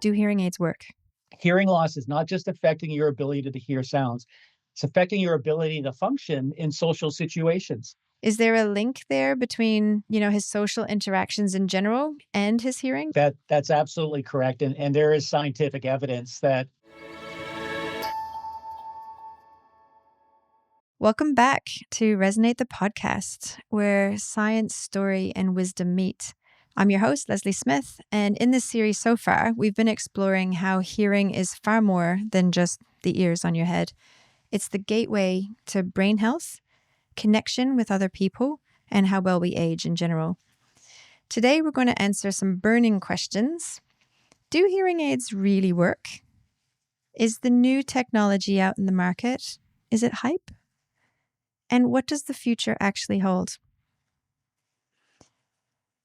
do hearing aids work? Hearing loss is not just affecting your ability to hear sounds, it's affecting your ability to function in social situations. Is there a link there between, his social interactions in general and his hearing? That's absolutely correct. And there is scientific evidence that. Welcome back to Resonate the Podcast, where science, story, and wisdom meet. I'm your host, Lesleigh Smith, and in this series so far, we've been exploring how hearing is far more than just the ears on your head. It's the gateway to brain health, connection with other people, and how well we age in general. Today, we're going to answer some burning questions. Do hearing aids really work? Is the new technology out in the market? Is it hype? And what does the future actually hold?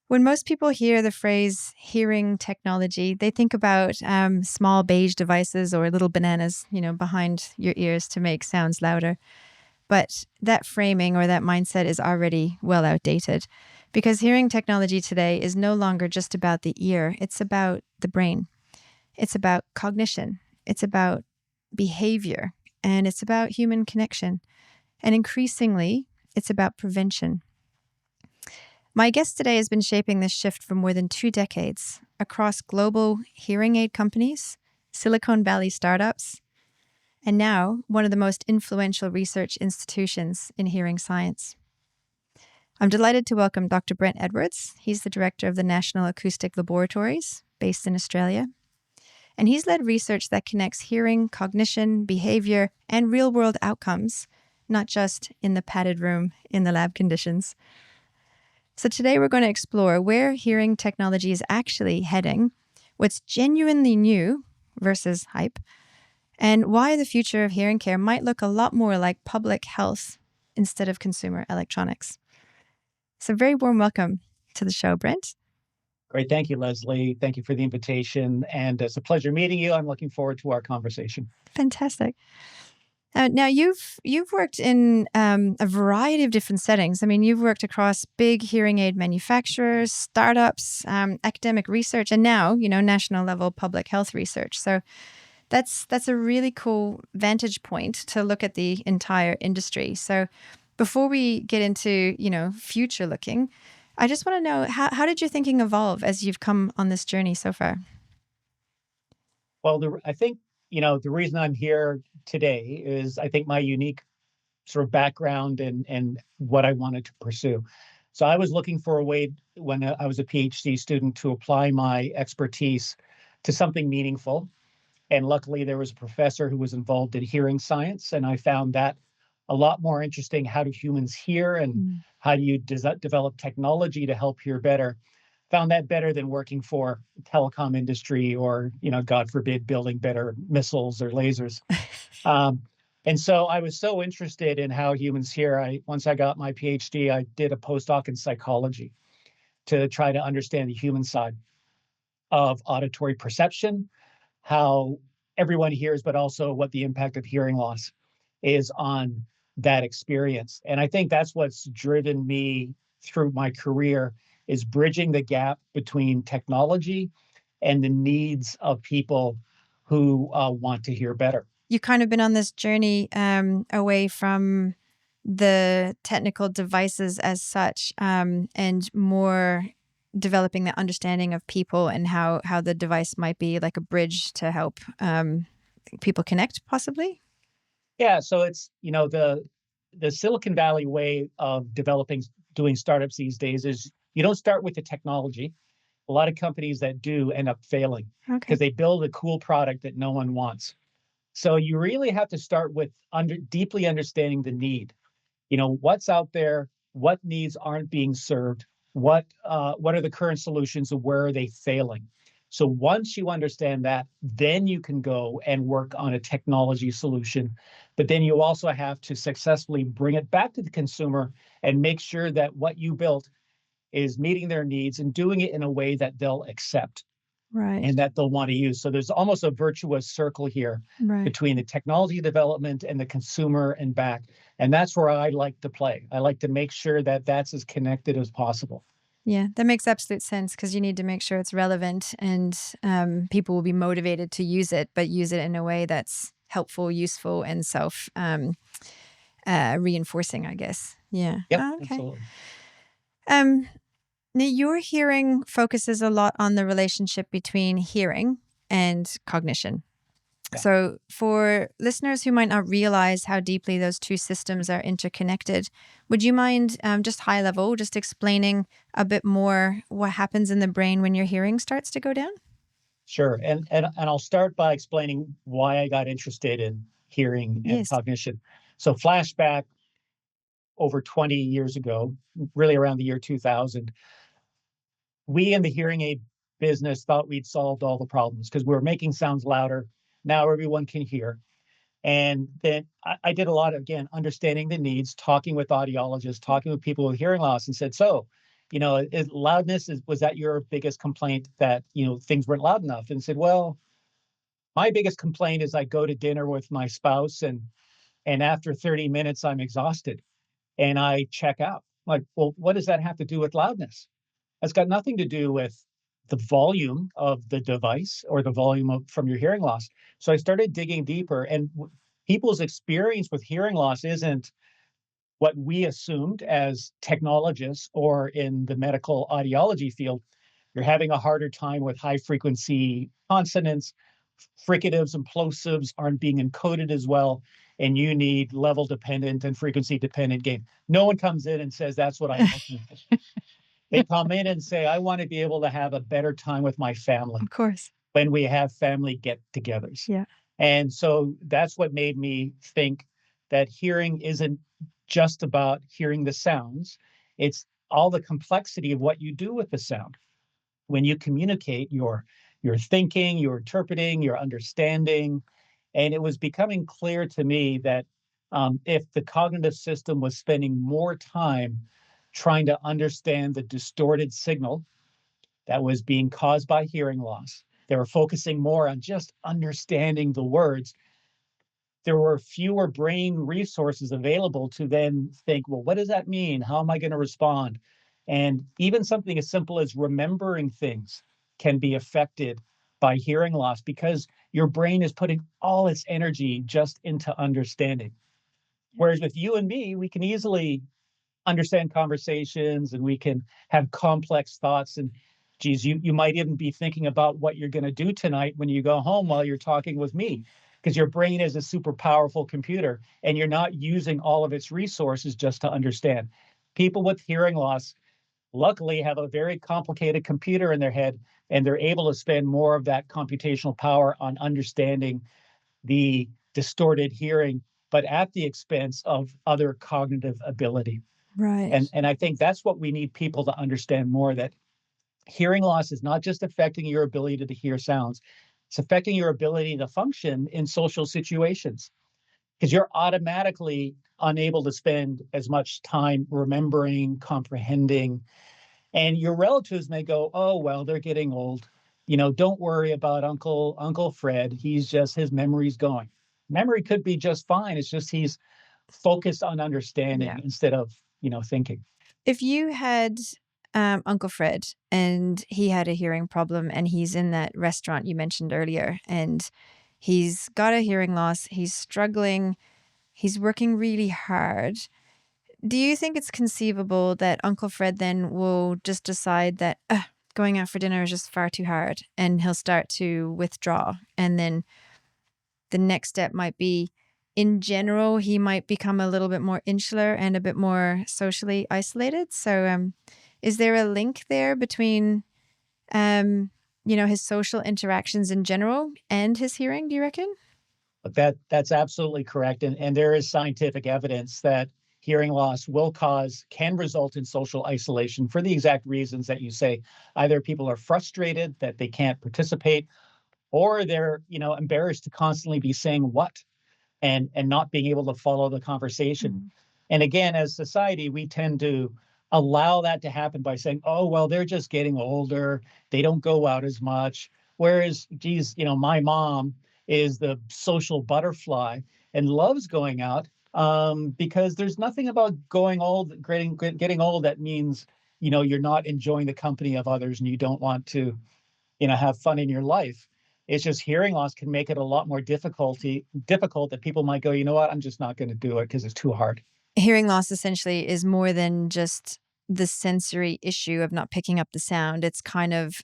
When most people hear the phrase hearing technology, they think about small beige devices or little bananas, behind your ears to make sounds louder. But that framing or that mindset is already well outdated, because hearing technology today is no longer just about the ear. It's about the brain. It's about cognition. It's about behavior. And it's about human connection. And increasingly, it's about prevention. My guest today has been shaping this shift for more than 2 decades across global hearing aid companies, Silicon Valley startups, and now one of the most influential research institutions in hearing science. I'm delighted to welcome Dr. Brent Edwards. He's the director of the National Acoustic Laboratories, based in Australia. And he's led research that connects hearing, cognition, behavior, and real-world outcomes, not just in the padded room in the lab conditions. So today we're going to explore where hearing technology is actually heading, what's genuinely new versus hype, and why the future of hearing care might look a lot more like public health instead of consumer electronics. So very warm welcome to the show, Brent. Great. Thank you, Lesleigh. Thank you for the invitation. And it's a pleasure meeting you. I'm looking forward to our conversation. Fantastic. Now, you've worked in a variety of different settings. I mean, you've worked across big hearing aid manufacturers, startups, academic research, and now, national level public health research. So that's a really cool vantage point to look at the entire industry. So before we get into, future looking, I just want to know, how did your thinking evolve as you've come on this journey so far? Well, I think, the reason I'm here today is I think my unique sort of background and what I wanted to pursue. So I was looking for a way when I was a PhD student to apply my expertise to something meaningful. And luckily there was a professor who was involved in hearing science. And I found that a lot more interesting. How do humans hear and how do you develop technology to help hear better? Found that better than working for telecom industry or, God forbid, building better missiles or lasers. And so I was so interested in how humans hear. Once I got my PhD, I did a postdoc in psychology to try to understand the human side of auditory perception, how everyone hears, but also what the impact of hearing loss is on that experience. And I think that's what's driven me through my career, is bridging the gap between technology and the needs of people who want to hear better. You've kind of been on this journey away from the technical devices as such, and more developing the understanding of people and how the device might be like a bridge to help people connect, possibly? Yeah, so it's, the Silicon Valley way of doing startups these days is you don't start with the technology. A lot of companies that do end up failing because they build a cool product that no one wants. So you really have to start with deeply understanding the need. What's out there, what needs aren't being served, what are the current solutions, and where are they failing? So once you understand that, then you can go and work on a technology solution. But then you also have to successfully bring it back to the consumer and make sure that what you built is meeting their needs and doing it in a way that they'll accept. Right. And that they'll want to use. So there's almost a virtuous circle here between the technology development and the consumer and back. And that's where I like to play. I like to make sure that that's as connected as possible. Yeah, that makes absolute sense because you need to make sure it's relevant and people will be motivated to use it, but use it in a way that's helpful, useful, and self reinforcing, I guess. Yeah. Yep, Oh, okay. absolutely. Um, Now, your hearing focuses a lot on the relationship between hearing and cognition. Yeah. So, for listeners who might not realize how deeply those two systems are interconnected, would you mind just high level, just explaining a bit more what happens in the brain when your hearing starts to go down? Sure. And I'll start by explaining why I got interested in hearing and Yes. cognition. So flashback over 20 years ago, really around the year 2000, we in the hearing aid business thought we'd solved all the problems because we were making sounds louder. Now everyone can hear. And then I did a lot of, again, understanding the needs, talking with audiologists, talking with people with hearing loss, and said, so, loudness was that your biggest complaint that, things weren't loud enough? And said, well, my biggest complaint is I go to dinner with my spouse and after 30 minutes, I'm exhausted and I check out. Like, well, what does that have to do with loudness? It's got nothing to do with the volume of the device or the volume from your hearing loss. So I started digging deeper, and people's experience with hearing loss isn't what we assumed as technologists or in the medical audiology field. You're having a harder time with high frequency consonants, fricatives and plosives aren't being encoded as well, and you need level dependent and frequency dependent gain. No one comes in and says that's what I'm looking for. They come in and say, I want to be able to have a better time with my family Of course. when we have family get togethers. Yeah. And so that's what made me think that hearing isn't just about hearing the sounds, it's all the complexity of what you do with the sound. When you communicate, you're thinking, you're interpreting, you're understanding. And it was becoming clear to me that if the cognitive system was spending more time trying to understand the distorted signal that was being caused by hearing loss, they were focusing more on just understanding the words. There were fewer brain resources available to then think, well, what does that mean? How am I going to respond? And even something as simple as remembering things can be affected by hearing loss because your brain is putting all its energy just into understanding. Whereas with you and me, we can easily understand conversations and we can have complex thoughts. And geez, you might even be thinking about what you're going to do tonight when you go home while you're talking with me, because your brain is a super powerful computer and you're not using all of its resources just to understand. People with hearing loss luckily have a very complicated computer in their head, and they're able to spend more of that computational power on understanding the distorted hearing, but at the expense of other cognitive ability. Right. And I think that's what we need people to understand more, that hearing loss is not just affecting your ability to hear sounds, it's affecting your ability to function in social situations because you're automatically unable to spend as much time remembering, comprehending. And your relatives may go, oh, well, they're getting old. Don't worry about Uncle Fred. His memory's going. Memory could be just fine. It's just he's focused on understanding Yeah. instead of, thinking. If you had Uncle Fred and he had a hearing problem and he's in that restaurant you mentioned earlier and he's got a hearing loss, he's struggling, he's working really hard. Do you think it's conceivable that Uncle Fred then will just decide that going out for dinner is just far too hard and he'll start to withdraw? And then the next step might be, in general, he might become a little bit more insular and a bit more socially isolated. So is there a link there between, his social interactions in general and his hearing, do you reckon? But that's absolutely correct. And there is scientific evidence that hearing loss can result in social isolation for the exact reasons that you say. Either people are frustrated that they can't participate, or they're, embarrassed to constantly be saying what and not being able to follow the conversation. Mm. And again, as society, we tend to allow that to happen by saying, oh, well, they're just getting older. They don't go out as much. Whereas, geez, my mom is the social butterfly and loves going out because there's nothing about getting old that means you're not enjoying the company of others and you don't want to, have fun in your life. It's just hearing loss can make it a lot more difficult that people might go, you know what, I'm just not going to do it because it's too hard. Hearing loss essentially is more than just the sensory issue of not picking up the sound. It's kind of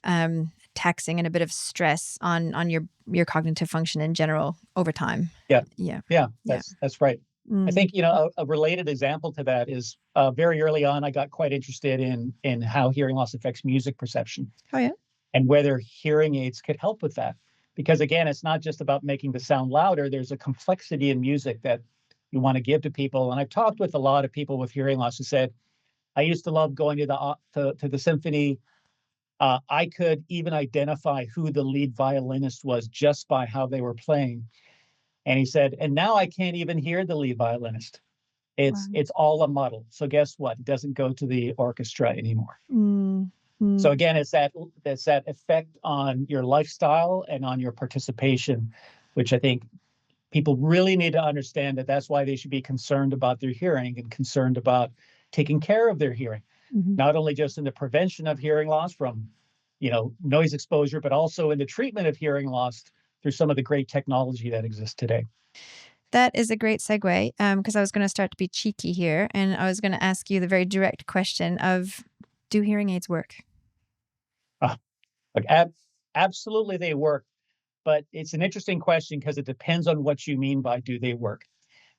taxing and a bit of stress on your cognitive function in general over time. Yeah. Yeah. Yeah, Yeah. that's right. I Mm. think, a related example to that is very early on, I got quite interested in how hearing loss affects music perception Oh, yeah. and whether hearing aids could help with that. Because again, it's not just about making the sound louder. There's a complexity in music that you want to give to people. And I've talked with a lot of people with hearing loss who said, I used to love going to the symphony. I could even identify who the lead violinist was just by how they were playing. And he said, and now I can't even hear the lead violinist. It's Wow. it's all a muddle. So guess what? It doesn't go to the orchestra anymore. Mm. So again, it's that effect on your lifestyle and on your participation, which I think people really need to understand that that's why they should be concerned about their hearing and concerned about taking care of their hearing, Mm-hmm. not only just in the prevention of hearing loss from, noise exposure, but also in the treatment of hearing loss through some of the great technology that exists today. That is a great segue because I was going to start to be cheeky here and I was going to ask you the very direct question of, do hearing aids work? Like absolutely they work, but it's an interesting question because it depends on what you mean by do they work.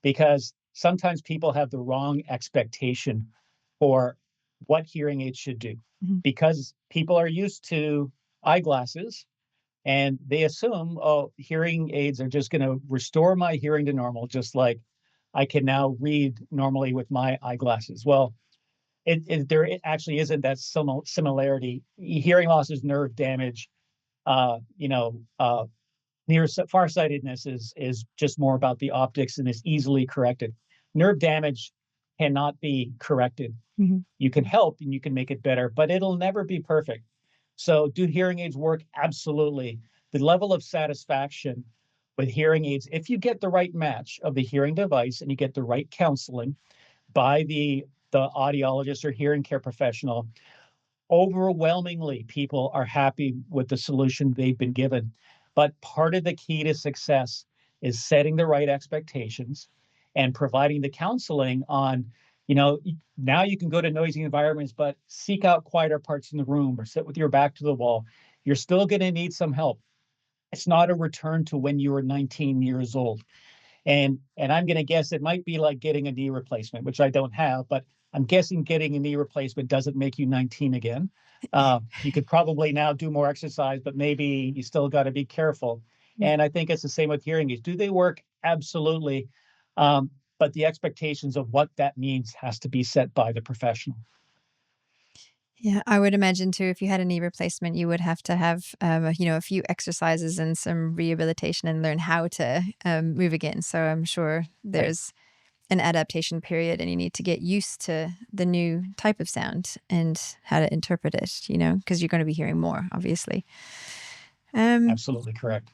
Because sometimes people have the wrong expectation for what hearing aids should do. Mm-hmm. Because people are used to eyeglasses and they assume, oh, hearing aids are just going to restore my hearing to normal, just like I can now read normally with my eyeglasses. Well, it actually isn't that similarity. Hearing loss is nerve damage. Uh, you know, uh, Near farsightedness is just more about the optics and is easily corrected. Nerve damage cannot be corrected. Mm-hmm. You can help and you can make it better, but it'll never be perfect. So, do hearing aids work? Absolutely. The level of satisfaction with hearing aids, if you get the right match of the hearing device and you get the right counseling by the audiologist or hearing care professional, overwhelmingly people are happy with the solution they've been given. But part of the key to success is setting the right expectations and providing the counseling on, now you can go to noisy environments, but seek out quieter parts in the room or sit with your back to the wall. You're still going to need some help. It's not a return to when you were 19 years old. And I'm going to guess it might be like getting a knee replacement, which I don't have, but I'm guessing getting a knee replacement doesn't make you 19 again. You could probably now do more exercise, but maybe you still got to be careful. And I think it's the same with hearing aids. Do they work? Absolutely. But the expectations of what that means has to be set by the professional. Yeah, I would imagine too, if you had a knee replacement, you would have to have, a few exercises and some rehabilitation and learn how to move again. So I'm sure there's an adaptation period and you need to get used to the new type of sound and how to interpret it, because you're going to be hearing more, obviously. Absolutely correct.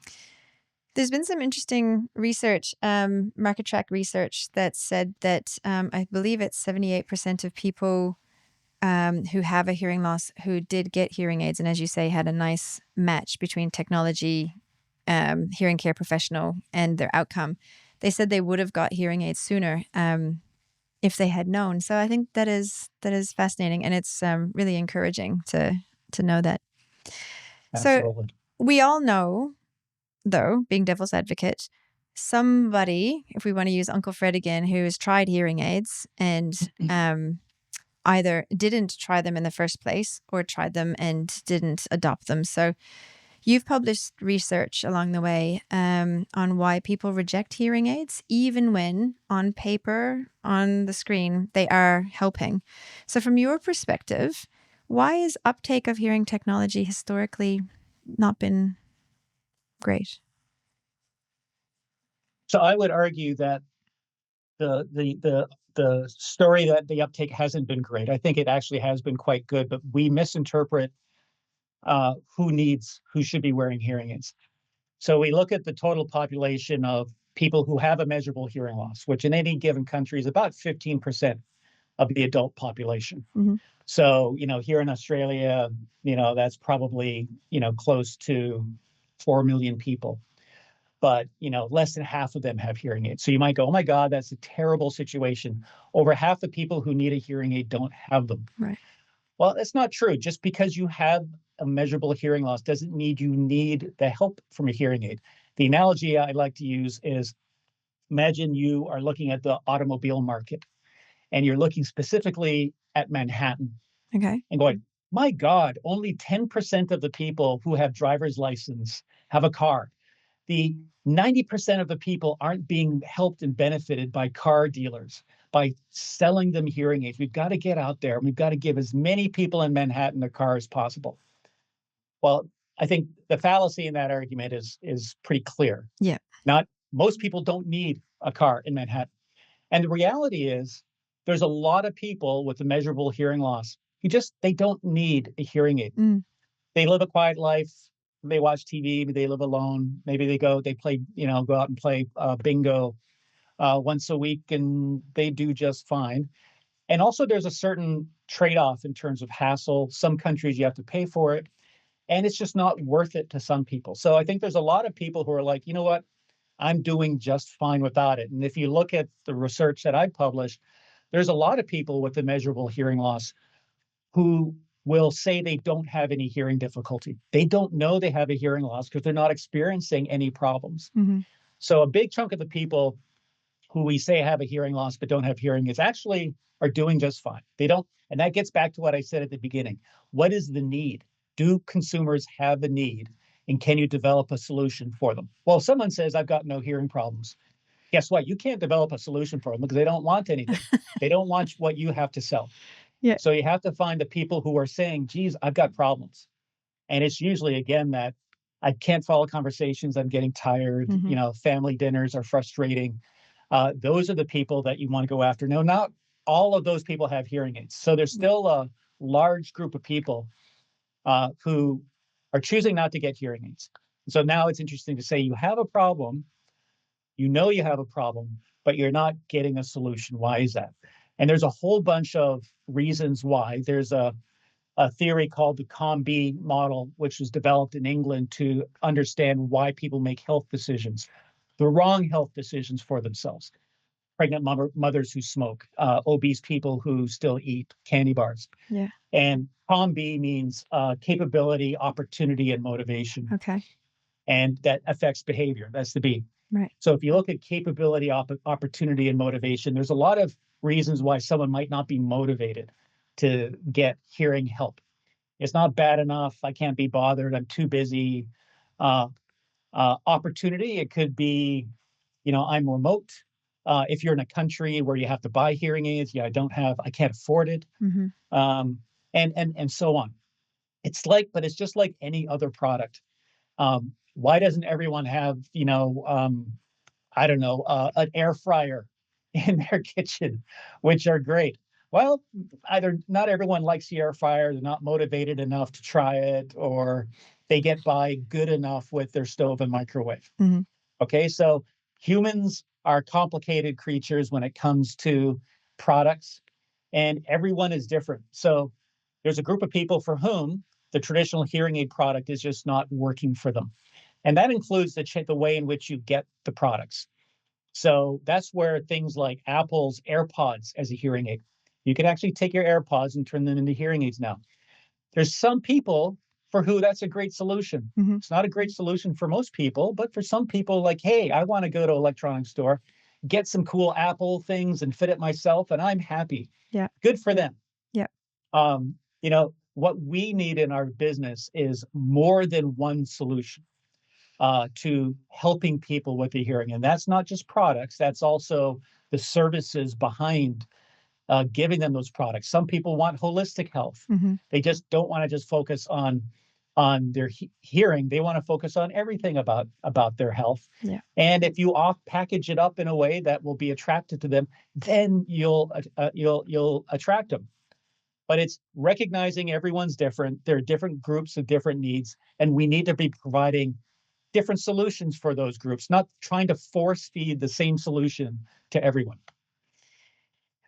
There's been some interesting research, market track research that said that I believe it's 78% of people who have a hearing loss who did get hearing aids. And as you say, had a nice match between technology, hearing care professional and their outcome. They said they would have got hearing aids sooner if they had known. So I think that is fascinating. And it's really encouraging to know that. Absolutely. So we all know, though, being devil's advocate, somebody, if we want to use Uncle Fred again, who has tried hearing aids and either didn't try them in the first place or tried them and didn't adopt them. So you've published research along the way on why people reject hearing aids, even when on paper, on the screen, they are helping. So from your perspective, why is uptake of hearing technology historically not been great? So I would argue that the story that the uptake hasn't been great. I think it actually has been quite good, but we misinterpret who should be wearing hearing aids. So we look at the total population of people who have a measurable hearing loss, which in any given country is about 15% of the adult population. Mm-hmm. So, here in Australia, that's probably, close to 4 million people. But, less than half of them have hearing aids. So you might go, oh my God, that's a terrible situation. Over half the people who need a hearing aid don't have them. Right. Well, that's not true. Just because you have a measurable hearing loss doesn't mean you need the help from a hearing aid. The analogy I like to use is, imagine you are looking at the automobile market and you're looking specifically at Manhattan. Okay. And going, my God, only 10% of the people who have driver's license have a car. The 90% of the people aren't being helped and benefited by car dealers, by selling them hearing aids. We've got to get out there and we've got to give as many people in Manhattan a car as possible. Well, I think the fallacy in that argument is pretty clear. Yeah. Most people don't need a car in Manhattan. And the reality is there's a lot of people with a measurable hearing loss who they don't need a hearing aid. Mm. They live a quiet life. They watch TV, maybe they live alone. Maybe they go out and play bingo once a week, and they do just fine. And also there's a certain trade-off in terms of hassle. Some countries you have to pay for it, and it's just not worth it to some people. So I think there's a lot of people who are like, you know what, I'm doing just fine without it. And if you look at the research that I published, there's a lot of people with a measurable hearing loss who will say they don't have any hearing difficulty. They don't know they have a hearing loss because they're not experiencing any problems. Mm-hmm. So a big chunk of the people who we say have a hearing loss but don't have hearing is actually are doing just fine. They don't, and that gets back to what I said at the beginning. What is the need? Do consumers have a need? And can you develop a solution for them? Well, if someone says, I've got no hearing problems, guess what? You can't develop a solution for them because they don't want anything. They don't want what you have to sell. Yeah. So you have to find the people who are saying, geez, I've got problems. And it's usually, again, that I can't follow conversations. I'm getting tired. Mm-hmm. Family dinners are frustrating. Those are the people that you want to go after. No, not all of those people have hearing aids. So there's still a large group of people who are choosing not to get hearing aids. So now it's interesting to say you have a problem, you have a problem, but you're not getting a solution. Why is that? And there's a whole bunch of reasons why. There's a theory called the COM-B model, which was developed in England to understand why people make health decisions, the wrong health decisions for themselves. Pregnant mothers who smoke, obese people who still eat candy bars. Yeah. And COM-B means capability, opportunity, and motivation. Okay. And that affects behavior. That's the B. Right. So if you look at capability, opportunity, and motivation, there's a lot of reasons why someone might not be motivated to get hearing help. It's not bad enough. I can't be bothered. I'm too busy. Opportunity, it could be, I'm remote. If you're in a country where you have to buy hearing aids, I can't afford it. Mm-hmm. And so on. But it's just like any other product. Why doesn't everyone have, an air fryer in their kitchen, which are great? Well, either not everyone likes the air fryer, they're not motivated enough to try it, or they get by good enough with their stove and microwave. Mm-hmm. Okay, so humans are complicated creatures when it comes to products, and everyone is different. So there's a group of people for whom the traditional hearing aid product is just not working for them. And that includes the way in which you get the products. So that's where things like Apple's AirPods as a hearing aid, you can actually take your AirPods and turn them into hearing aids now. There's some people for who that's a great solution. Mm-hmm. It's not a great solution for most people, but for some people, like, hey, I want to go to an electronics store, get some cool Apple things and fit it myself, and I'm happy. Yeah. Good for them. Yeah. What we need in our business is more than one solution to helping people with the hearing. And that's not just products, that's also the services behind giving them those products. Some people want holistic health. Mm-hmm. They just don't want to just focus on their hearing. They want to focus on everything about their health. Yeah. And if you package it up in a way that will be attractive to them, then you'll attract them. But it's recognizing everyone's different. There are different groups with different needs, and we need to be providing different solutions for those groups, not trying to force feed the same solution to everyone.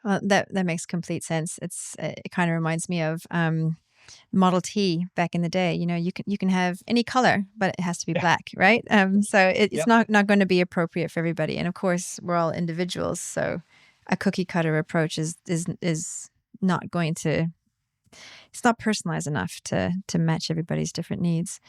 Well, that makes complete sense. It kind of reminds me of Model T back in the day. You can have any color, but it has to be black, right? So it's Yep. not going to be appropriate for everybody. And of course, we're all individuals, so a cookie cutter approach is not going to. It's not personalized enough to match everybody's different needs.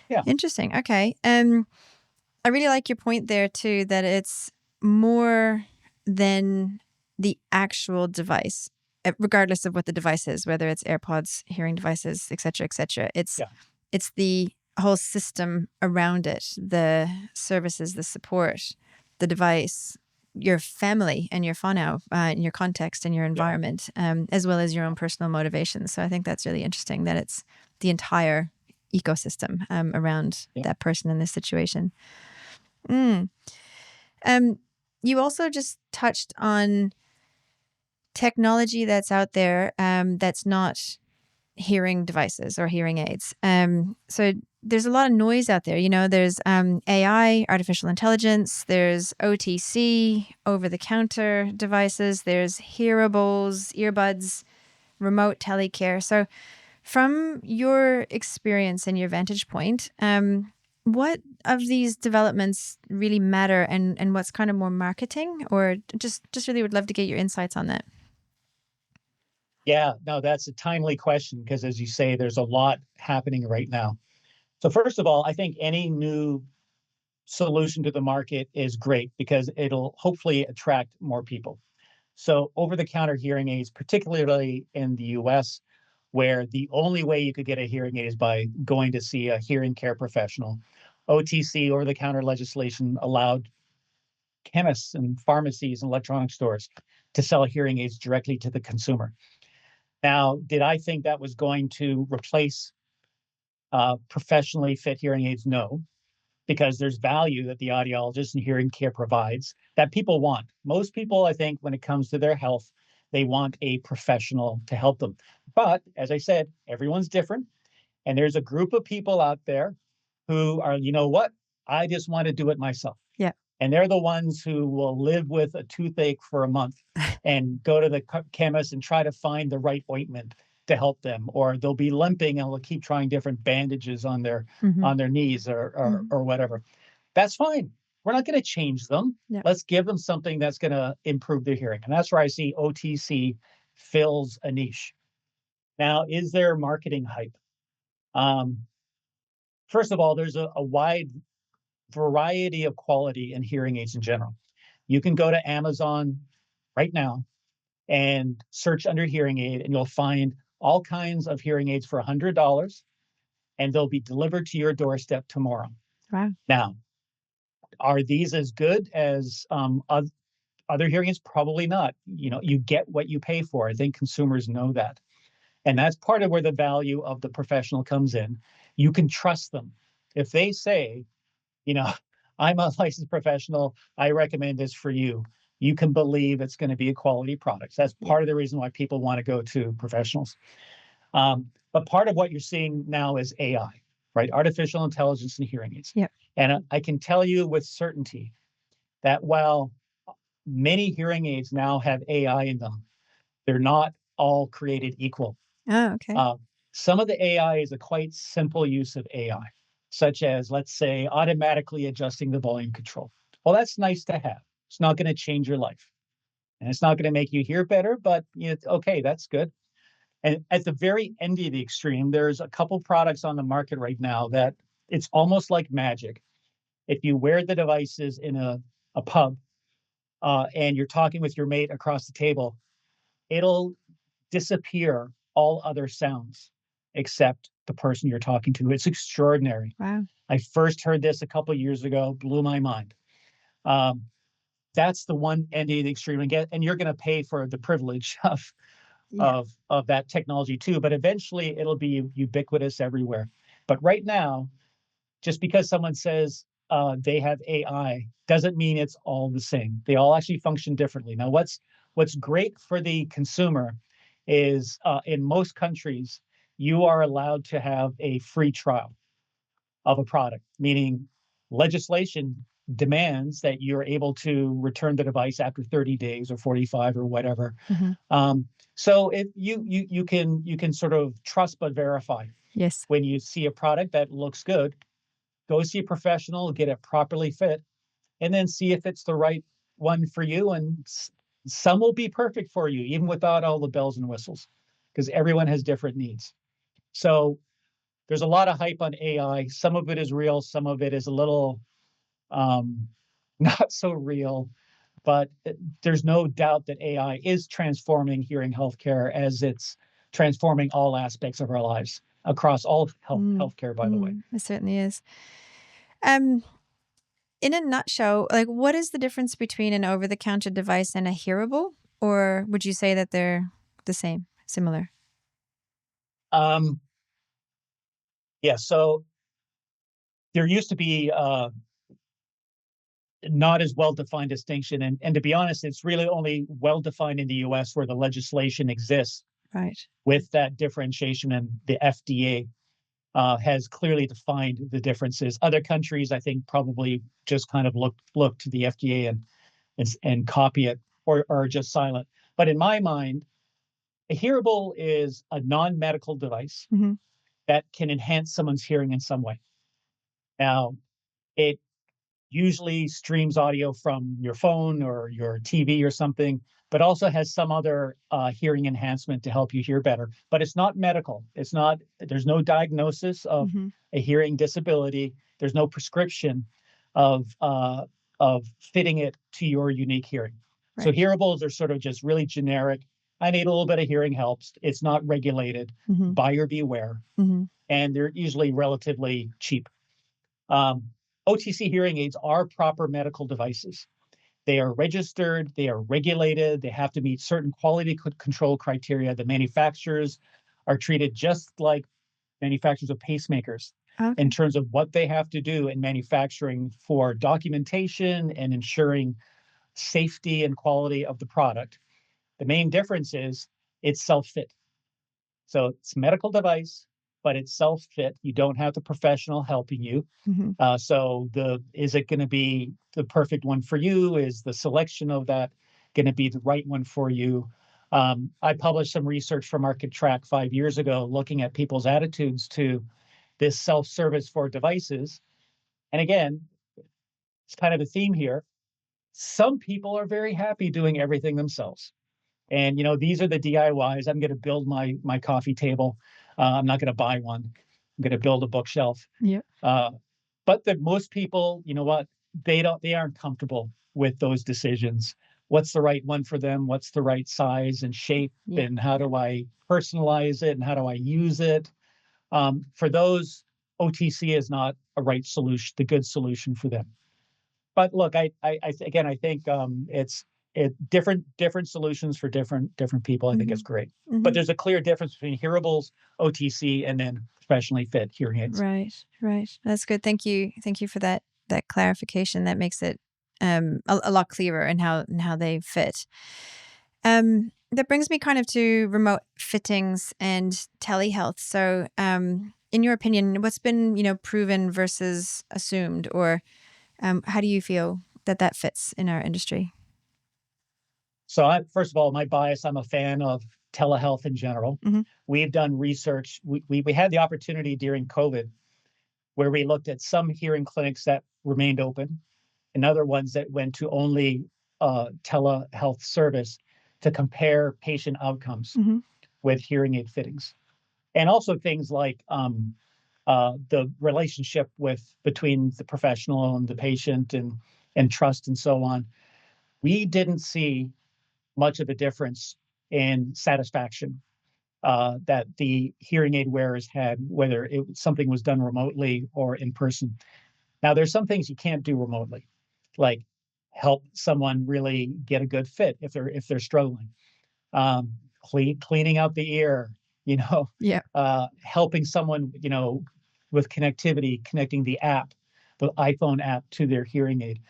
Yeah. Interesting. Okay. I really like your point there too, that it's more than the actual device, regardless of what the device is, whether it's AirPods, hearing devices, et cetera, et cetera. Yeah. It's the whole system around it, the services, the support, the device, your family and your whānau, your context and your environment, as well as your own personal motivations. So I think that's really interesting that it's the entire ecosystem around that person in this situation. You also just touched on technology that's out there that's not hearing devices or hearing aids. So there's a lot of noise out there. There's AI, artificial intelligence, there's OTC, over-the-counter devices, there's hearables, earbuds, remote telecare. So from your experience and your vantage point, what of these developments really matter and what's kind of more marketing, or just really would love to get your insights on that. Yeah, no, that's a timely question because, as you say, there's a lot happening right now. So first of all, I think any new solution to the market is great because it'll hopefully attract more people. So over-the-counter hearing aids, particularly in the US, where the only way you could get a hearing aid is by going to see a hearing care professional. OTC, over-the-counter legislation, allowed chemists and pharmacies and electronic stores to sell hearing aids directly to the consumer. Now, did I think that was going to replace professionally fit hearing aids? No, because there's value that the audiologist and hearing care provides that people want. Most people, I think, when it comes to their health, they want a professional to help them. But as I said, everyone's different. And there's a group of people out there who are, you know what? I just want to do it myself. Yeah. And they're the ones who will live with a toothache for a month and go to the chemist and try to find the right ointment to help them, or they'll be limping and they'll keep trying different bandages on their knees or whatever. That's fine. We're not going to change them. Yeah. Let's give them something that's going to improve their hearing. And that's where I see OTC fills a niche. Now, is there marketing hype? First of all, there's a wide variety of quality in hearing aids in general. You can go to Amazon right now and search under hearing aid, and you'll find all kinds of hearing aids for $100, and they'll be delivered to your doorstep tomorrow. Wow. Now, are these as good as other hearing aids? Probably not. You get what you pay for. I think consumers know that. And that's part of where the value of the professional comes in. You can trust them. If they say, I'm a licensed professional, I recommend this for you, you can believe it's going to be a quality product. That's part of the reason why people want to go to professionals. But part of what you're seeing now is AI, right? Artificial intelligence and hearing aids. Yep. And I can tell you with certainty that while many hearing aids now have AI in them, they're not all created equal. Oh, okay. Some of the AI is a quite simple use of AI, such as, let's say, automatically adjusting the volume control. Well, that's nice to have. It's not going to change your life. And it's not going to make you hear better, but okay, that's good. And at the very end of the extreme, there's a couple products on the market right now that it's almost like magic. If you wear the devices in a pub and you're talking with your mate across the table, it'll disappear all other sounds except the person you're talking to. It's extraordinary. Wow. I first heard this a couple of years ago, blew my mind. That's the one end of the extreme, and you're going to pay for the privilege of that technology too. But eventually, it'll be ubiquitous everywhere. But right now, just because someone says they have AI doesn't mean it's all the same. They all actually function differently. Now, what's great for the consumer is in most countries, you are allowed to have a free trial of a product, meaning legislation demands that you're able to return the device after 30 days or 45 or whatever. So you can sort of trust but verify. Yes. When you see a product that looks good, go see a professional, get it properly fit, and then see if it's the right one for you. And some will be perfect for you, even without all the bells and whistles, because everyone has different needs. So there's a lot of hype on AI. Some of it is real, some of it is a little not so real, but there's no doubt that AI is transforming hearing healthcare as it's transforming all aspects of our lives across all healthcare, by the way. It certainly is. In a nutshell, like, what is the difference between an over-the-counter device and a hearable? Or would you say that they're the same, similar? Yeah, so there used to be not as well-defined distinction. And to be honest, it's really only well-defined in the US where the legislation exists Right. with that differentiation, and the FDA has clearly defined the differences. Other countries, I think, probably just kind of look to the FDA and copy it, or are just silent. But in my mind, a hearable is a non-medical device that can enhance someone's hearing in some way. Now, it usually streams audio from your phone or your TV or something, but also has some other hearing enhancement to help you hear better. But it's not medical. There's no diagnosis of a hearing disability. There's no prescription of fitting it to your unique hearing. Right. So hearables are sort of just really generic. I need a little bit of hearing help. It's not regulated. Buyer beware. And they're usually relatively cheap. OTC hearing aids are proper medical devices. They are registered, they are regulated, they have to meet certain quality control criteria. The manufacturers are treated just like manufacturers of pacemakers in terms of what they have to do in manufacturing for documentation and ensuring safety and quality of the product. The main difference is it's self-fit. So it's a medical device, but it's self-fit. You don't have the professional helping you. So is it going to be the perfect one for you? Is the selection of that going to be the right one for you? I published some research from Market Track 5 years ago, looking at people's attitudes to this self-service for devices. And again, it's kind of a theme here. Some people are very happy doing everything themselves. And, these are the DIYs. I'm going to build my coffee table. I'm not going to buy one. I'm going to build a bookshelf. Yeah. But most people, you know what? They aren't comfortable with those decisions. What's the right one for them? What's the right size and shape? Yeah. And how do I personalize it? And how do I use it? For those, OTC is not a right solution, the good solution for them. But look, I think it's different solutions for different people. I think it's great. But there's a clear difference between hearables, OTC, and then professionally fit hearing aids. Right. That's good. Thank you for that clarification. That makes it a lot clearer in how they fit. That brings me kind of to remote fittings and telehealth. So, in your opinion, what's been proven versus assumed, or how do you feel that fits in our industry? So first of all, my bias, I'm a fan of telehealth in general. We've done research. We had the opportunity during COVID where we looked at some hearing clinics that remained open and other ones that went to only telehealth service to compare patient outcomes with hearing aid fittings. And also things like the relationship between the professional and the patient and trust and so on. We didn't see much of a difference in satisfaction that the hearing aid wearers had, whether something was done remotely or in person. Now, there's some things you can't do remotely, like help someone really get a good fit if they're struggling. Cleaning out the ear, helping someone, with connectivity, connecting the iPhone app to their hearing aid.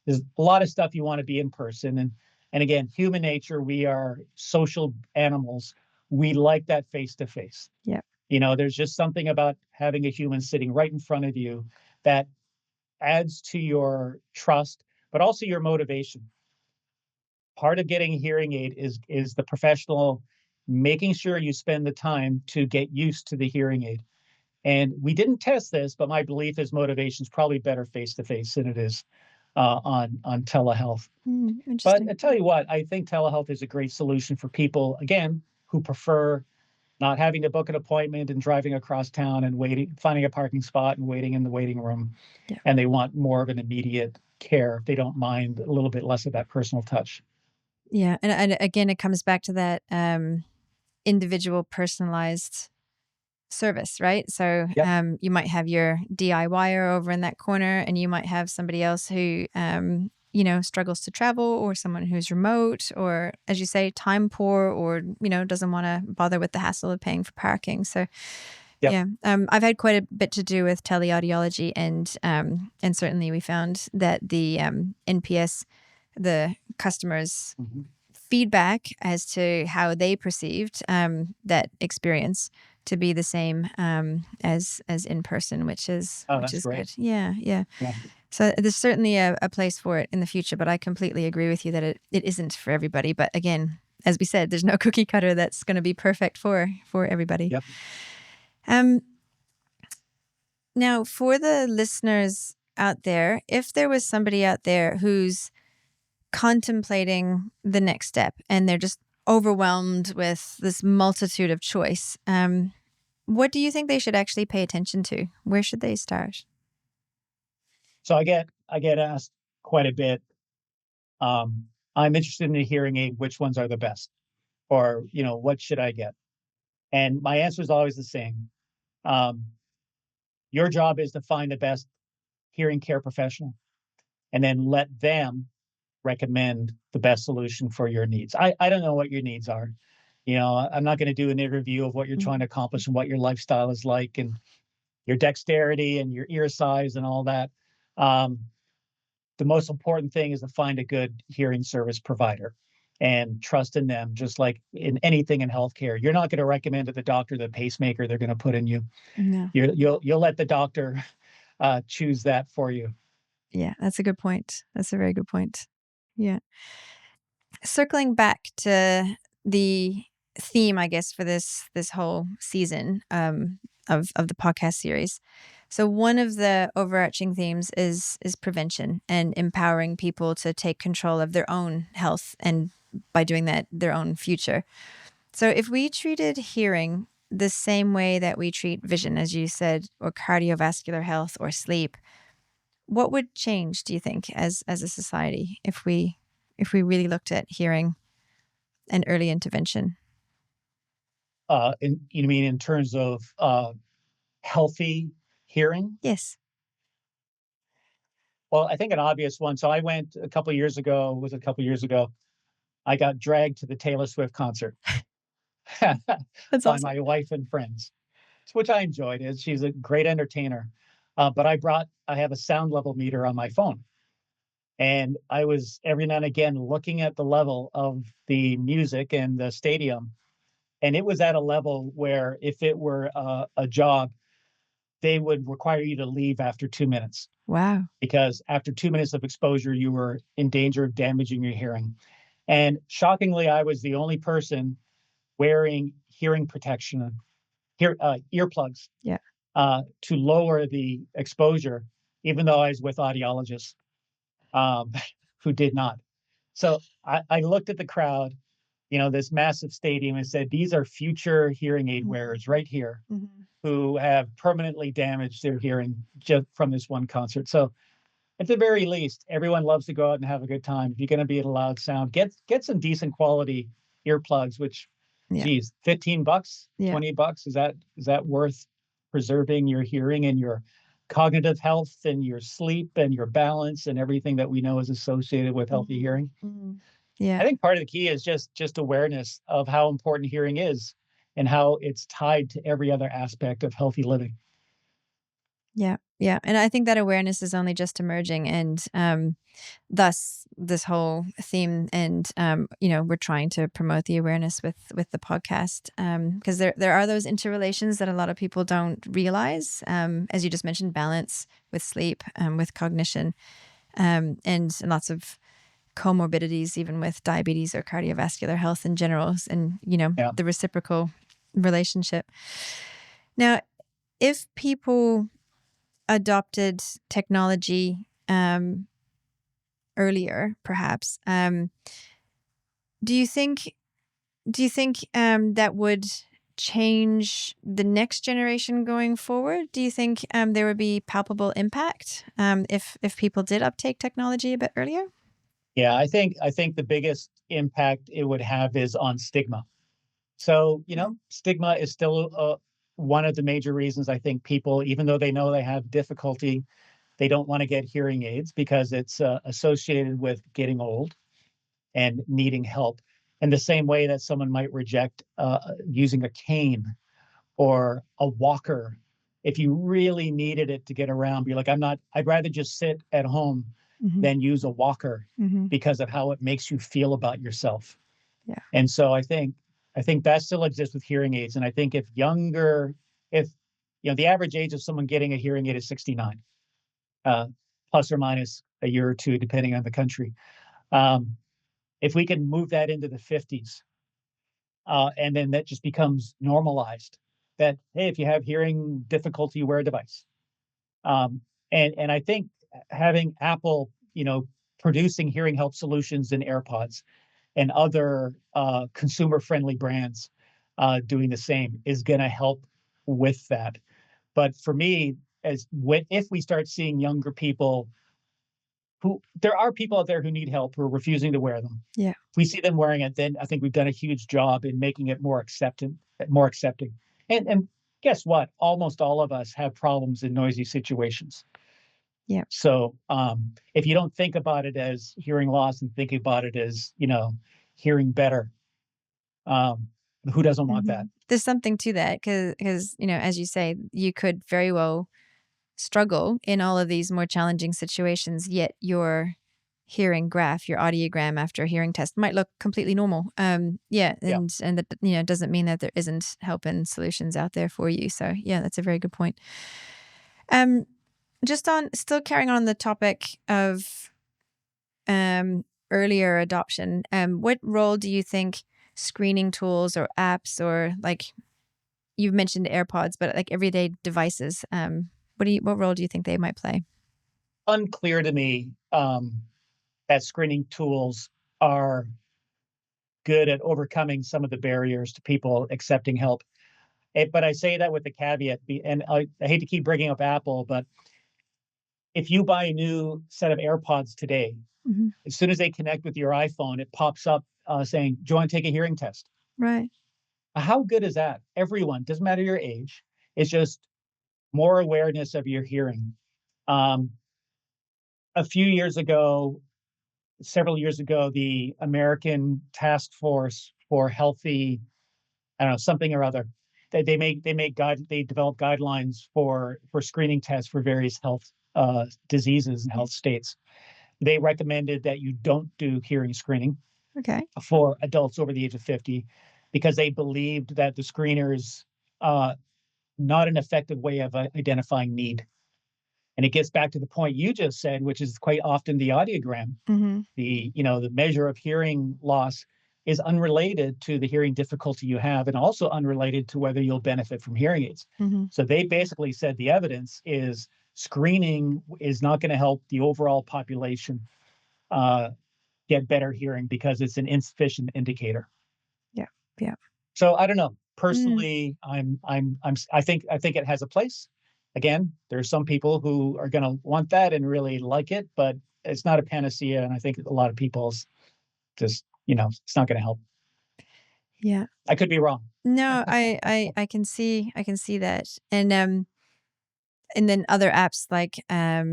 There's a lot of stuff you want to be in person. And again, human nature, we are social animals. We like that face-to-face. Yeah. There's just something about having a human sitting right in front of you that adds to your trust, but also your motivation. Part of getting a hearing aid is the professional making sure you spend the time to get used to the hearing aid. And we didn't test this, but my belief is motivation is probably better face to face than it is on telehealth. But I Interesting. tell you what, I think telehealth is a great solution for people, again, who prefer not having to book an appointment and driving across town and waiting, finding a parking spot and waiting in the waiting room. Yeah. And they want more of an immediate care. They don't mind a little bit less of that personal touch. Yeah. And again, it comes back to that individual personalized service, right? So Yep. you might have your DIYer over in that corner, and you might have somebody else who, struggles to travel, or someone who's remote, or, as you say, time poor, or, doesn't want to bother with the hassle of paying for parking. So, Yep. yeah, I've had quite a bit to do with teleaudiology, and certainly we found that the NPS, the customers' feedback as to how they perceived that experience to be the same as in person, which is Great. good. Yeah. Yeah. So there's certainly a place for it in the future, but I completely agree with you that it isn't for everybody. But again, as we said, there's no cookie cutter that's going to be perfect for everybody. Yep. Now, for the listeners out there, if there was somebody out there who's contemplating the next step and they're just overwhelmed with this multitude of choice, what do you think they should actually pay attention to? Where should they start? So I get asked quite a bit. I'm interested in a hearing aid. Which ones are the best? Or, what should I get? And my answer is always the same. Your job is to find the best hearing care professional and then let them recommend the best solution for your needs. I don't know what your needs are. I'm not going to do an interview of what you're trying to accomplish and what your lifestyle is like and your dexterity and your ear size and all that. The most important thing is to find a good hearing service provider and trust in them, just like in anything in healthcare. You're not going to recommend to the doctor the pacemaker they're going to put in you. No. You'll let the doctor choose that for you. Yeah, that's a good point. That's a very good point. Yeah. Circling back to the theme, I guess, for this whole season of the podcast series. So one of the overarching themes is prevention and empowering people to take control of their own health, and by doing that, their own future. So if we treated hearing the same way that we treat vision, as you said, or cardiovascular health or sleep, what would change, do you think, as a society if we really looked at hearing and early intervention? You mean in terms of healthy hearing? Yes. Well, I think an obvious one. So I went a couple of years ago. Was it a couple of years ago? I got dragged to the Taylor Swift concert That's by awesome. my wife and friends, which I enjoyed. She's a great entertainer. But I have a sound level meter on my phone. And I was every now and again looking at the level of the music in the stadium. And it was at a level where if it were a job, they would require you to leave after 2 minutes. Wow. Because after 2 minutes of exposure, you were in danger of damaging your hearing. And shockingly, I was the only person wearing hearing protection, earplugs, Yeah. to lower the exposure, even though I was with audiologists who did not. So I looked at the crowd, this massive stadium, and said, these are future hearing aid wearers right here who have permanently damaged their hearing just from this one concert. So at the very least, everyone loves to go out and have a good time. If you're going to be at a loud sound, get some decent quality earplugs, which, geez, $15, Yeah. $20. Is that worth preserving your hearing and your cognitive health and your sleep and your balance and everything that we know is associated with healthy hearing? Yeah. I think part of the key is just awareness of how important hearing is and how it's tied to every other aspect of healthy living. Yeah. Yeah. And I think that awareness is only just emerging, and thus this whole theme. And, we're trying to promote the awareness with the podcast, because there are those interrelations that a lot of people don't realize. As you just mentioned, balance with sleep, with cognition, and lots of comorbidities, even with diabetes or cardiovascular health in general, and, Yeah. the reciprocal relationship. Now, if people adopted technology earlier, perhaps, do you think that would change the next generation going forward? Do you think there would be palpable impact if people did uptake technology a bit earlier? Yeah, I think the biggest impact it would have is on stigma. So, stigma is still one of the major reasons I think people, even though they know they have difficulty, they don't want to get hearing aids because it's associated with getting old and needing help. In the same way that someone might reject using a cane or a walker if you really needed it to get around, be like, I'd rather just sit at home Hmm. than use a walker Hmm. because of how it makes you feel about yourself. Yeah. And so I think that still exists with hearing aids. And I think if the average age of someone getting a hearing aid is 69, uh, plus or minus a year or two, depending on the country. Um, if we can move that into the 50s, and then that just becomes normalized, that hey, if you have hearing difficulty, wear a device. Um, and I think having Apple, producing hearing help solutions in AirPods and other consumer friendly brands doing the same is going to help with that. But for me, if we start seeing younger people who there are people out there who need help who are refusing to wear them. Yeah. If we see them wearing it, then I think we've done a huge job in making it more accepting. And guess what? Almost all of us have problems in noisy situations. Yeah. So if you don't think about it as hearing loss and think about it as hearing better, um, who doesn't want that? There's something to that, because as you say, you could very well struggle in all of these more challenging situations, yet your hearing graph, your audiogram after a hearing test might look completely normal. Yeah, Yeah. and that doesn't mean that there isn't help and solutions out there for you. So yeah, that's a very good point. Um, just on still carrying on the topic of earlier adoption, what role do you think screening tools or apps, or like you've mentioned AirPods, but like everyday devices, what role do you think they might play? Unclear to me that screening tools are good at overcoming some of the barriers to people accepting help. But I say that with the caveat, and I hate to keep bringing up Apple, but if you buy a new set of AirPods today, Hmm. as soon as they connect with your iPhone, it pops up saying, "Do you want to take a hearing test?" Right. How good is that? Everyone, doesn't matter your age, it's just more awareness of your hearing. Um, a few years ago, several years ago, the American Task Force for Healthy, I don't know, something or other. They develop guidelines for screening tests for various health diseases and health states. They recommended that you don't do hearing screening Okay. for adults over the age of 50 because they believed that the screeners not an effective way of identifying need. And it gets back to the point you just said, which is quite often the audiogram. Hmm. The measure of hearing loss is unrelated to the hearing difficulty you have and also unrelated to whether you'll benefit from hearing aids. Hmm. So they basically said the evidence is screening is not going to help the overall population uh, get better hearing because it's an insufficient indicator. Yeah. Yeah. So I don't know. Mm. Personally, I think it has a place. Again, there's some people who are going to want that and really like it, but it's not a panacea, and I think a lot of people's just it's not going to help. Yeah. I could be wrong. No, I can see that. And then other apps like, I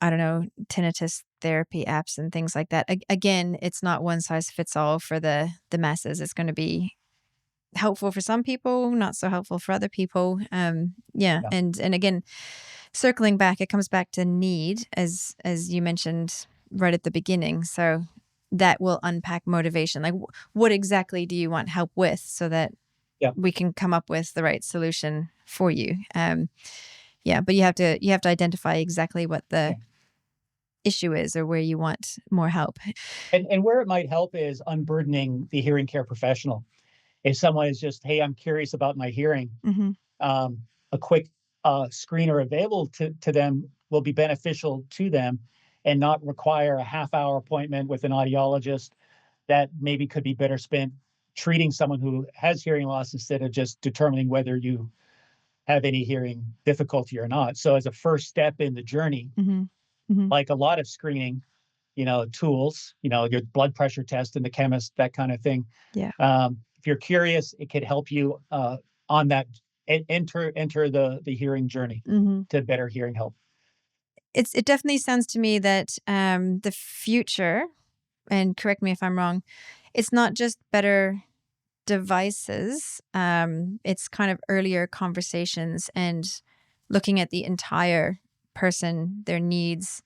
don't know, tinnitus therapy apps and things like that. Again, it's not one size fits all for the masses. It's going to be helpful for some people, not so helpful for other people. Yeah, Yeah. and again, circling back, it comes back to need, as you mentioned right at the beginning. So that will unpack motivation. Like, what exactly do you want help with, so that Yeah. we can come up with the right solution for you. Yeah, but you have to identify exactly what the issue is, or where you want more help. And where it might help is unburdening the hearing care professional. If someone is just, hey, I'm curious about my hearing, Mm-hmm. A quick screener available to them will be beneficial to them, and not require a half-hour appointment with an audiologist that maybe could be better spent treating someone who has hearing loss, instead of just determining whether you have any hearing difficulty or not. So as a first step in the journey, Mm-hmm. Mm-hmm. like a lot of screening, tools, your blood pressure test and the chemist, that kind of thing. Yeah. If you're curious, it could help you on that enter the hearing journey Mm-hmm. to better hearing health. It definitely sounds to me that the future, and correct me if I'm wrong, it's not just better devices. It's kind of earlier conversations and looking at the entire person, their needs,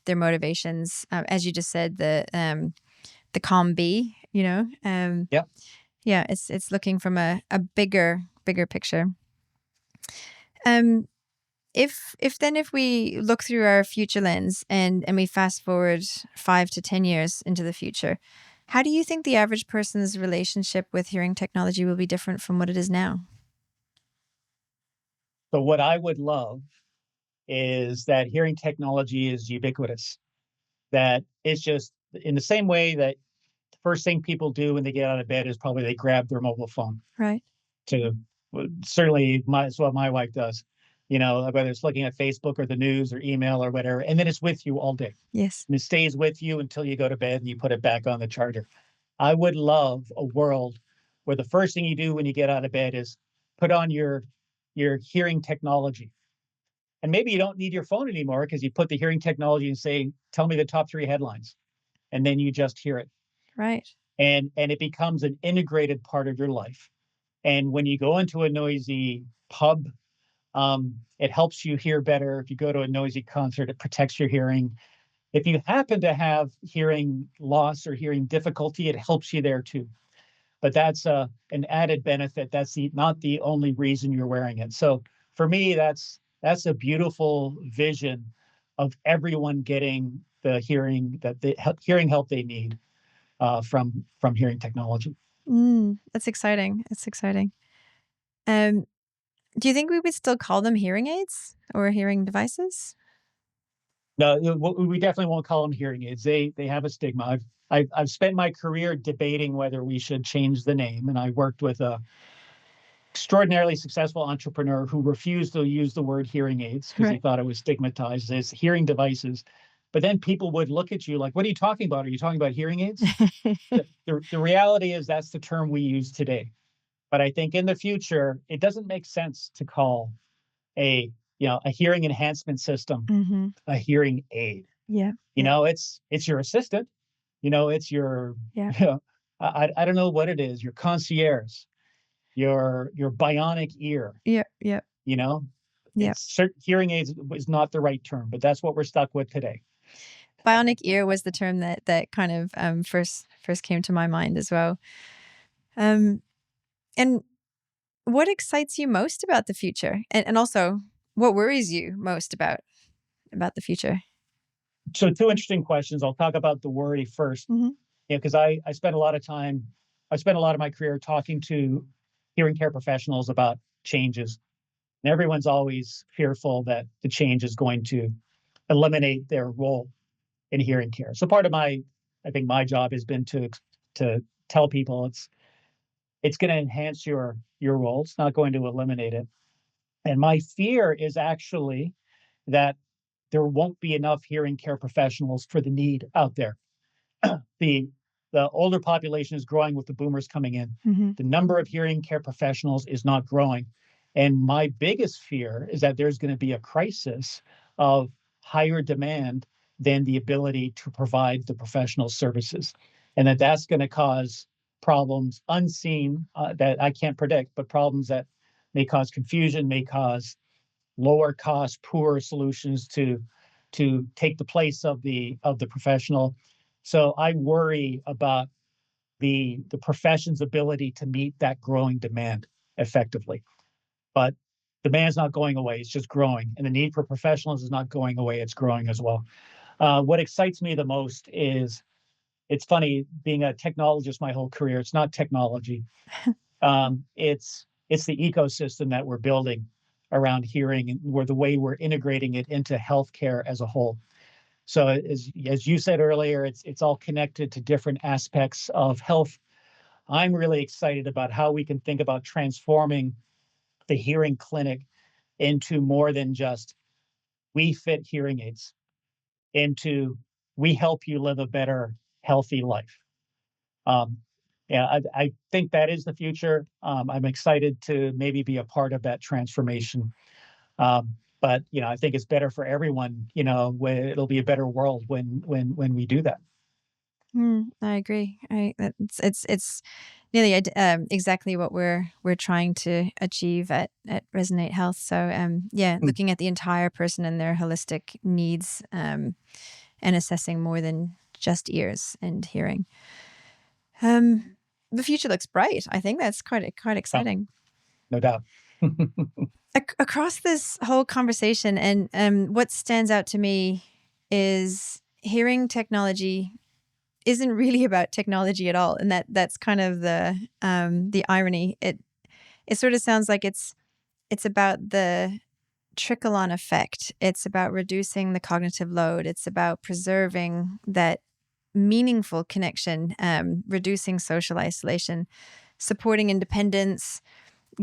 their motivations. As you just said, the calm B, Yep. Yeah, it's looking from a bigger picture. If we look through our future lens and we fast forward 5 to 10 years into the future, how do you think the average person's relationship with hearing technology will be different from what it is now? So what I would love is that hearing technology is ubiquitous, that it's just in the same way that the first thing people do when they get out of bed is probably they grab their mobile phone. Right. To certainly, it's what my wife does, whether it's looking at Facebook or the news or email or whatever, and then it's with you all day. Yes. And it stays with you until you go to bed and you put it back on the charger. I would love a world where the first thing you do when you get out of bed is put on your hearing technology. And maybe you don't need your phone anymore, because you put the hearing technology and say, tell me the top 3 headlines. And then you just hear it. Right. And it becomes an integrated part of your life. And when you go into a noisy pub, it helps you hear better. If you go to a noisy concert, it protects your hearing. If you happen to have hearing loss or hearing difficulty, it helps you there too. But that's an added benefit. That's not the only reason you're wearing it. So for me, that's a beautiful vision of everyone getting the hearing help they need from hearing technology. That's exciting. It's exciting. Do you think we would still call them hearing aids or hearing devices? No, we definitely won't call them hearing aids. They have a stigma. I've spent my career debating whether we should change the name, and I worked with a extraordinarily successful entrepreneur who refused to use the word hearing aids because he Right. thought it was stigmatized as hearing devices. But then people would look at you like, "What are you talking about? Are you talking about hearing aids?" The reality is that's the term we use today. But I think in the future, it doesn't make sense to call a a hearing enhancement system Mm-hmm. a hearing aid. Yeah. It's your assistant. It's your Yeah. I don't know what it is. Your concierge, your bionic ear. Yeah. Yeah. You know, Yeah. hearing aids is not the right term, but that's what we're stuck with today. Bionic ear was the term that kind of first came to my mind as well. And what excites you most about the future, and also what worries you most about the future? So 2 interesting questions. I'll talk about the worry first. Mm-hmm. Because I spent a lot of time, I spent a lot of my career talking to hearing care professionals about changes. And everyone's always fearful that the change is going to eliminate their role in hearing care. So part of I think my job has been to tell people it's going to enhance your role. It's not going to eliminate it. And my fear is actually that there won't be enough hearing care professionals for the need out there. the the older population is growing with the boomers coming in. Mm-hmm. The number of hearing care professionals is not growing. And my biggest fear is that there's going to be a crisis of higher demand than the ability to provide the professional services. And that's going to cause problems unseen that I can't predict, but problems that may cause confusion, may cause lower cost, poorer solutions to take the place of the professional. So I worry about the profession's ability to meet that growing demand effectively. But demand's not going away; it's just growing, and the need for professionals is not going away; it's growing as well. What excites me the most is, it's funny, being a technologist my whole career. It's not technology. It's the ecosystem that we're building around hearing, and where the way we're integrating it into healthcare as a whole. So as you said earlier, it's all connected to different aspects of health. I'm really excited about how we can think about transforming the hearing clinic into more than just we fit hearing aids, into we help you live a better, healthy life. Um, yeah, I think that is the future. I'm excited to maybe be a part of that transformation. But I think it's better for everyone. When it'll be a better world when we do that. I agree. It's nearly exactly what we're trying to achieve at Resonate Health. So yeah, looking at the entire person and their holistic needs, and assessing more than just ears and hearing. The future looks bright. I think that's quite exciting. No doubt. Across this whole conversation, and what stands out to me is hearing technology isn't really about technology at all, and that's kind of the irony. It sort of sounds like it's about the trickle-on effect. It's about reducing the cognitive load. It's about preserving that meaningful connection, reducing social isolation, supporting independence,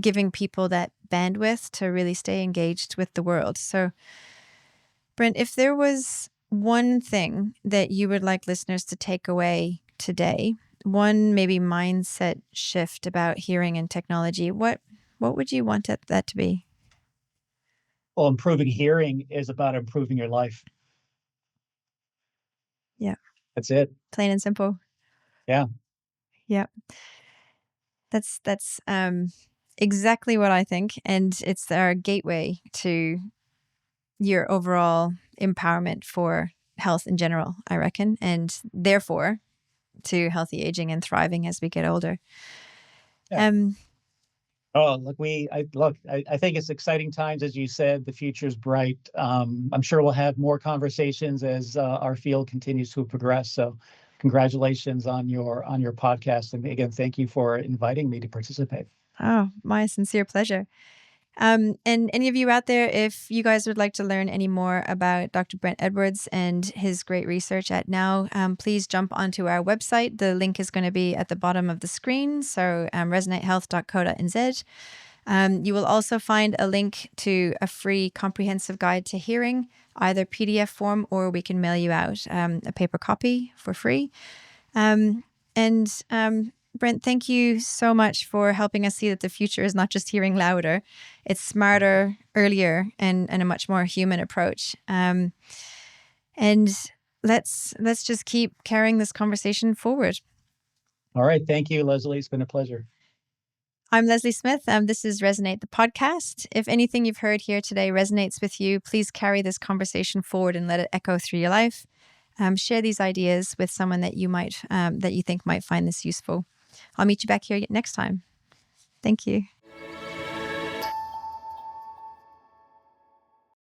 giving people that bandwidth to really stay engaged with the world. So, Brent, if there was one thing that you would like listeners to take away today, one maybe mindset shift about hearing and technology, what would you want that to be? Well, improving hearing is about improving your life. Yeah. That's it. Plain and simple. Yeah. Yeah. That's exactly what I think. And it's our gateway to your overall empowerment for health in general, I reckon, and therefore to healthy aging and thriving as we get older. Yeah. I think it's exciting times, as you said. The future's bright. I'm sure we'll have more conversations as our field continues to progress. So, congratulations on your podcast, and again, thank you for inviting me to participate. Oh, my sincere pleasure. And any of you out there, if you guys would like to learn any more about Dr. Brent Edwards and his great research at Now, please jump onto our website. The link is going to be at the bottom of the screen. So resonatehealth.co.nz. You will also find a link to a free comprehensive guide to hearing, either PDF form, or we can mail you out a paper copy for free. Brent, thank you so much for helping us see that the future is not just hearing louder, it's smarter, earlier, and a much more human approach. And let's just keep carrying this conversation forward. All right. Thank you, Leslie. It's been a pleasure. I'm Leslie Smith. This is Resonate the Podcast. If anything you've heard here today resonates with you, please carry this conversation forward and let it echo through your life. Share these ideas with someone that you think might find this useful. I'll meet you back here next time. Thank you.